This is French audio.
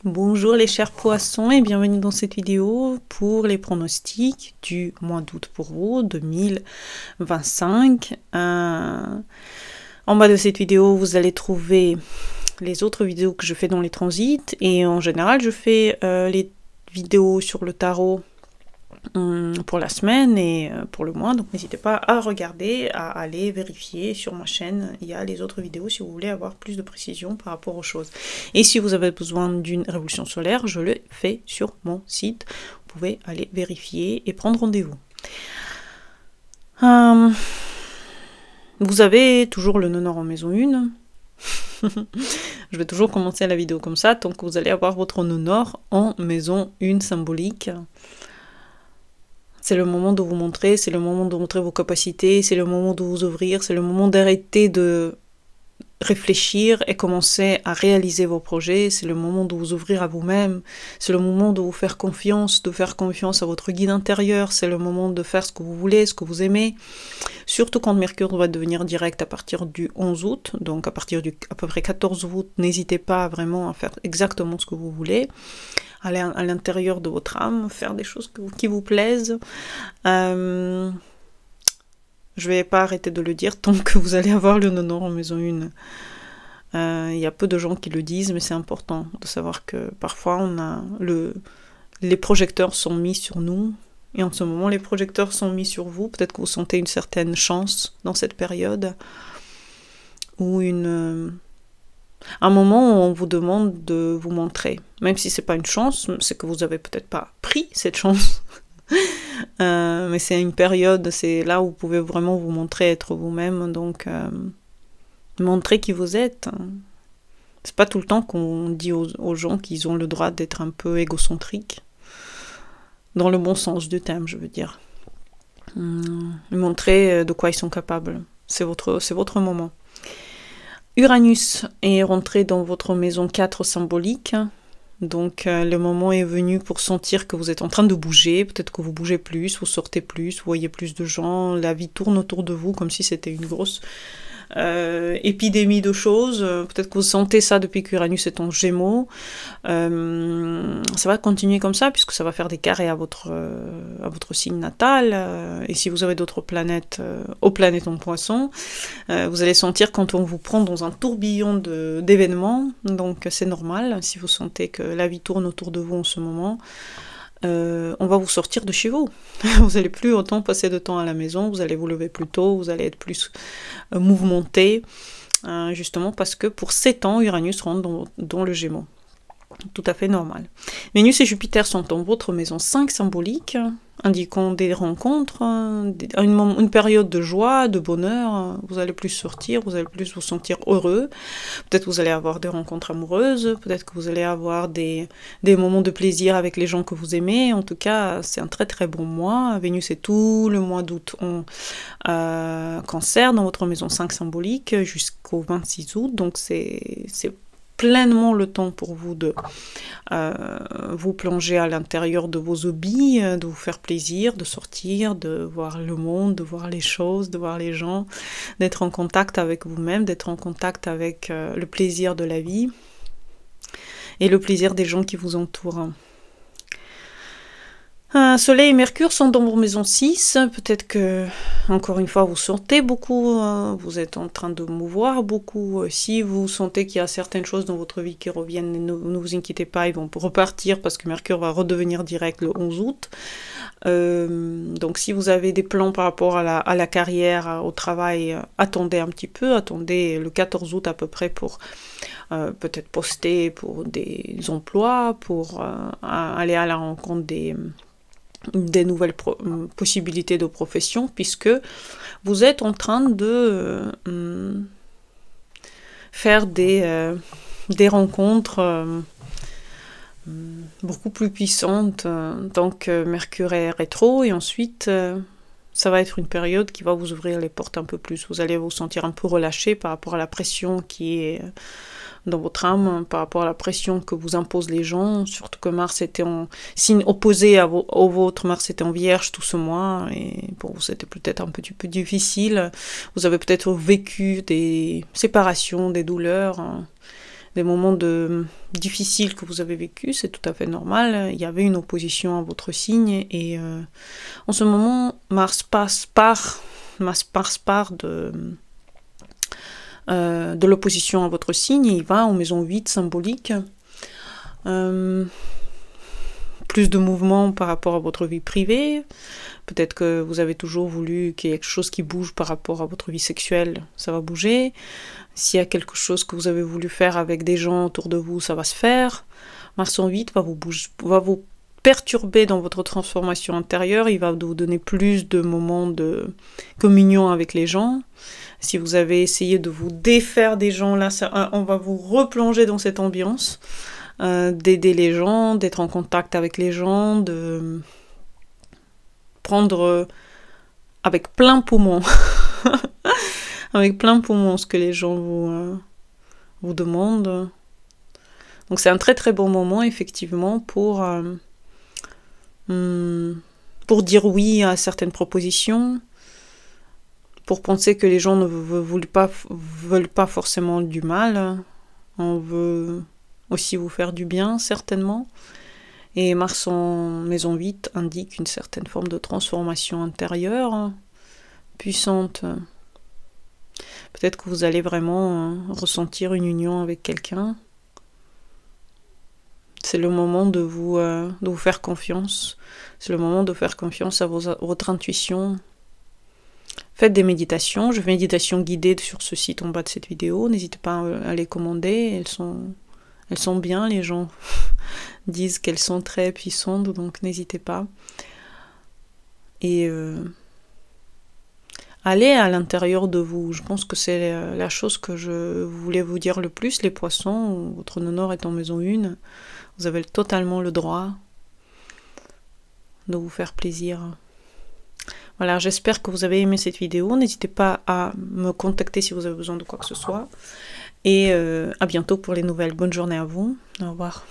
Bonjour les chers poissons et bienvenue dans cette vidéo pour les pronostics du mois d'août pour vous, 2025. En bas de cette vidéo, vous allez trouver les autres vidéos que je fais dans les transits et en général, je fais les vidéos sur le tarot pour la semaine et pour le mois, donc n'hésitez pas à regarder, à aller vérifier sur ma chaîne, il y a les autres vidéos si vous voulez avoir plus de précision par rapport aux choses. Et si vous avez besoin d'une révolution solaire, je le fais sur mon site, vous pouvez aller vérifier et prendre rendez-vous. Vous avez toujours le nœud nord en maison 1. Je vais toujours commencer la vidéo comme ça, tant que vous allez avoir votre nœud nord en maison 1 symbolique. C'est le moment de vous montrer, c'est le moment de montrer vos capacités, c'est le moment de vous ouvrir, c'est le moment d'arrêter de réfléchir et commencer à réaliser vos projets, c'est le moment de vous ouvrir à vous-même, c'est le moment de vous faire confiance à votre guide intérieur, c'est le moment de faire ce que vous voulez, ce que vous aimez, surtout quand Mercure va devenir direct à partir du 11 août, donc à partir du à peu près 14 août, n'hésitez pas vraiment à faire exactement ce que vous voulez, aller à l'intérieur de votre âme, faire des choses qui vous plaisent. Je vais pas arrêter de le dire tant que vous allez avoir le nœud nord en maison 1. Il y a peu de gens qui le disent, mais c'est important de savoir que parfois on a les projecteurs sont mis sur nous, et en ce moment les projecteurs sont mis sur vous. Peut-être que vous sentez une certaine chance dans cette période, ou un moment où on vous demande de vous montrer. Même si c'est pas une chance, c'est que vous avez peut-être pas pris cette chance. Mais c'est une période, c'est là où vous pouvez vraiment vous montrer, être vous-même, donc montrer qui vous êtes. C'est pas tout le temps qu'on dit aux gens qu'ils ont le droit d'être un peu égocentriques, dans le bon sens du terme, je veux dire. Montrer de quoi ils sont capables. C'est votre moment. Uranus est rentré dans votre maison 4 symbolique. Donc le moment est venu pour sentir que vous êtes en train de bouger, peut-être que vous bougez plus, vous sortez plus, vous voyez plus de gens, la vie tourne autour de vous comme si c'était une grosse épidémie de choses. Peut-être que vous sentez ça depuis qu'Uranus est en Gémeaux. Ça va continuer comme ça puisque ça va faire des carrés à votre signe natal. Et si vous avez d'autres planètes, aux planètes en Poisson, vous allez sentir quand on vous prend dans un tourbillon d'événements. Donc c'est normal si vous sentez que la vie tourne autour de vous en ce moment. On va vous sortir de chez vous. Vous n'allez plus autant passer de temps à la maison, vous allez vous lever plus tôt, vous allez être plus mouvementé, justement parce que pour 7 ans, Uranus rentre dans le Gémeaux. Tout à fait normal. Vénus et Jupiter sont dans votre maison 5 symbolique, indiquant des rencontres, une période de joie, de bonheur. Vous allez plus sortir, vous allez plus vous sentir heureux. Peut-être que vous allez avoir des rencontres amoureuses, peut-être que vous allez avoir des moments de plaisir avec les gens que vous aimez. En tout cas, c'est un très très bon mois. Vénus est tout le mois d'août en Cancer, dans votre maison 5 symbolique, jusqu'au 26 août. Donc c'est pleinement le temps pour vous de vous plonger à l'intérieur de vos hobbies, de vous faire plaisir, de sortir, de voir le monde, de voir les choses, de voir les gens, d'être en contact avec vous-même, d'être en contact avec le plaisir de la vie et le plaisir des gens qui vous entourent. Soleil et Mercure sont dans vos maisons 6, peut-être que, encore une fois, vous sortez beaucoup, vous êtes en train de mouvoir beaucoup. Si vous sentez qu'il y a certaines choses dans votre vie qui reviennent, ne vous inquiétez pas, ils vont repartir parce que Mercure va redevenir direct le 11 août. Donc si vous avez des plans par rapport à la carrière, au travail, attendez un petit peu, attendez le 14 août à peu près pour peut-être poster pour des emplois, pour aller à la rencontre des nouvelles possibilités de profession, puisque vous êtes en train de faire des rencontres beaucoup plus puissantes tant que Mercure est rétro, et ensuite ça va être une période qui va vous ouvrir les portes un peu plus. Vous allez vous sentir un peu relâché par rapport à la pression qui est dans votre âme, par rapport à la pression que vous imposent les gens, surtout que Mars était en signe opposé au vôtre, Mars était en Vierge tout ce mois, et pour vous c'était peut-être un petit peu difficile, vous avez peut-être vécu des séparations, des douleurs, des moments difficiles que vous avez vécu, c'est tout à fait normal. Il y avait une opposition à votre signe et en ce moment, Mars passe par de l'opposition à votre signe et il va en maison 8 symbolique. Plus de mouvement par rapport à votre vie privée. Peut-être que vous avez toujours voulu qu'il y ait quelque chose qui bouge par rapport à votre vie sexuelle, ça va bouger. S'il y a quelque chose que vous avez voulu faire avec des gens autour de vous, ça va se faire. Mars en 8 va vous perturber dans votre transformation intérieure, il va vous donner plus de moments de communion avec les gens. Si vous avez essayé de vous défaire des gens, là, on va vous replonger dans cette ambiance, d'aider les gens, d'être en contact avec les gens, de prendre avec plein poumon, avec plein poumon ce que les gens vous demandent. Donc c'est un très très bon moment effectivement pour dire oui à certaines propositions, pour penser que les gens ne veulent pas forcément du mal. On veut aussi vous faire du bien, certainement. Et Mars en maison 8 indique une certaine forme de transformation intérieure, puissante. Peut-être que vous allez vraiment ressentir une union avec quelqu'un. C'est le moment de vous faire confiance. C'est le moment de faire confiance à votre intuition. Faites des méditations. Je fais méditations guidées sur ce site en bas de cette vidéo. N'hésitez pas à les commander. Elles sont bien. Les gens disent qu'elles sont très puissantes, donc n'hésitez pas. Et allez à l'intérieur de vous. Je pense que c'est la chose que je voulais vous dire le plus. Les poissons, votre nœud nord est en maison 1. Vous avez totalement le droit de vous faire plaisir. Voilà, j'espère que vous avez aimé cette vidéo. N'hésitez pas à me contacter si vous avez besoin de quoi que ce soit. Et à bientôt pour les nouvelles. Bonne journée à vous. Au revoir.